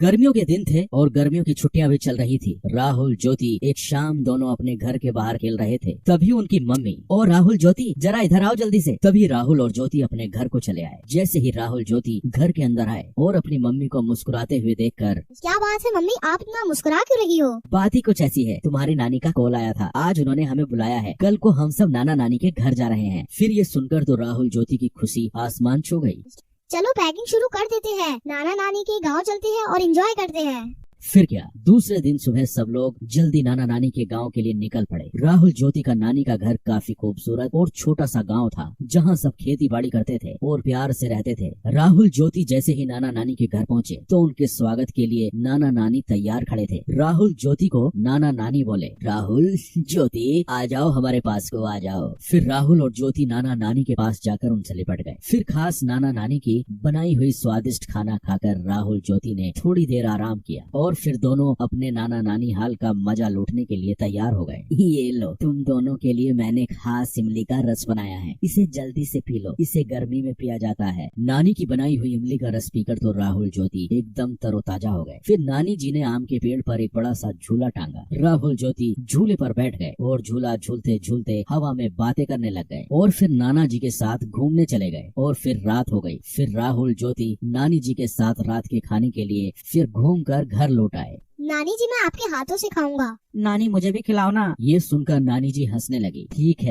गर्मियों के दिन थे और गर्मियों की छुट्टियां भी चल रही थी। राहुल ज्योति एक शाम दोनों अपने घर के बाहर खेल रहे थे। तभी उनकी मम्मी और राहुल ज्योति जरा इधर आओ जल्दी से। तभी राहुल और ज्योति अपने घर को चले आए। जैसे ही राहुल ज्योति घर के अंदर आए और अपनी मम्मी को मुस्कुराते हुए देखकर, क्या बात है मम्मी, आप इतना मुस्कुरा क्यों रही हो? बात ही कुछ ऐसी है, तुम्हारी नानी का कॉल आया था, आज उन्होंने हमें बुलाया है, कल को हम सब नाना नानी के घर जा रहे हैं। फिर ये सुनकर तो राहुल ज्योति की खुशी आसमान छू गई। चलो पैकिंग शुरू कर देते हैं, नाना नानी के गांव चलते हैं और एंजॉय करते हैं। फिर क्या, दूसरे दिन सुबह सब लोग जल्दी नाना नानी के गांव के लिए निकल पड़े। राहुल ज्योति का नानी का घर काफी खूबसूरत और छोटा सा गांव था, जहां सब खेती बाड़ी करते थे और प्यार से रहते थे। राहुल ज्योति जैसे ही नाना नानी के घर पहुंचे तो उनके स्वागत के लिए नाना नानी तैयार खड़े थे। राहुल ज्योति को नाना नानी बोले, राहुल ज्योति आ जाओ, हमारे पास को आ जाओ। फिर राहुल और ज्योति नाना नानी के पास जाकर उनसे लिपट गए। फिर खास नाना नानी की बनाई हुई स्वादिष्ट खाना खाकर राहुल ज्योति ने थोड़ी देर आराम किया और फिर दोनों अपने नाना नानी हाल का मजा लूटने के लिए तैयार हो गए। ये लो, तुम दोनों के लिए मैंने खास इमली का रस बनाया है, इसे जल्दी से पी लो, इसे गर्मी में पिया जाता है। नानी की बनाई हुई इमली का रस पीकर तो राहुल ज्योति एकदम तरोताजा हो गए। फिर नानी जी ने आम के पेड़ पर एक बड़ा सा झूला टांगा। राहुल ज्योति झूले पर बैठ गए और झूला झूलते झूलते हवा में बातें करने लग गए और फिर नाना जी के साथ घूमने चले गए। और फिर रात हो गई। फिर राहुल ज्योति नानी जी के साथ रात के खाने के लिए फिर घूमकर घर लौट आए। नानी जी, मैं आपके हाथों से खाऊंगा। नानी मुझे भी खिलाओ ना। ये सुनकर नानी जी हंसने लगी। ठीक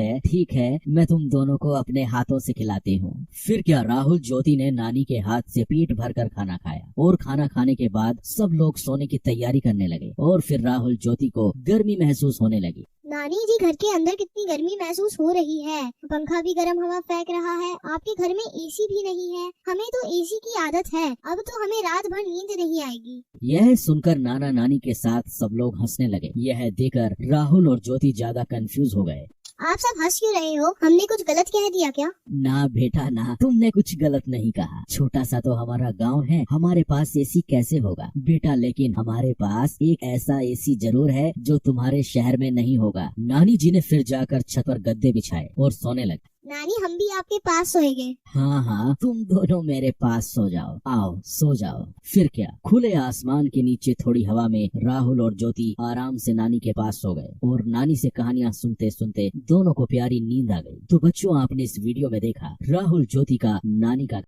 है, मैं तुम दोनों को अपने हाथों से खिलाती हूँ। फिर क्या, राहुल ज्योति ने नानी के हाथ से पेट भरकर खाना खाया और खाना खाने के बाद सब लोग सोने की तैयारी करने लगे और फिर राहुल ज्योति को गर्मी महसूस होने लगी। नानी जी, घर के अंदर कितनी गर्मी महसूस हो रही है, पंखा भी गर्म हवा फेंक रहा है, आपके घर में एसी भी नहीं है। हमें तो एसी की आदत है, अब तो हमें रात भर नींद नहीं आएगी। यह सुनकर नाना नानी के साथ सब लोग हंसने लगे। यह देखकर राहुल और ज्योति ज्यादा कंफ्यूज हो गए। आप सब हंस क्यों रहे हो? हमने कुछ गलत कह दिया क्या? ना बेटा ना, तुमने कुछ गलत नहीं कहा। छोटा सा तो हमारा गांव है, हमारे पास एसी कैसे होगा बेटा, लेकिन हमारे पास एक ऐसा एसी जरूर है जो तुम्हारे शहर में नहीं होगा। नानी जी ने फिर जाकर छत पर गद्दे बिछाए और सोने लगे। नानी, हम भी आपके पास सोएंगे। हाँ, तुम दोनों मेरे पास सो जाओ, आओ सो जाओ। फिर क्या, खुले आसमान के नीचे थोड़ी हवा में राहुल और ज्योति आराम से नानी के पास सो गए और नानी से कहानियां सुनते सुनते दोनों को प्यारी नींद आ गई। तो बच्चों, आपने इस वीडियो में देखा राहुल ज्योति का नानी का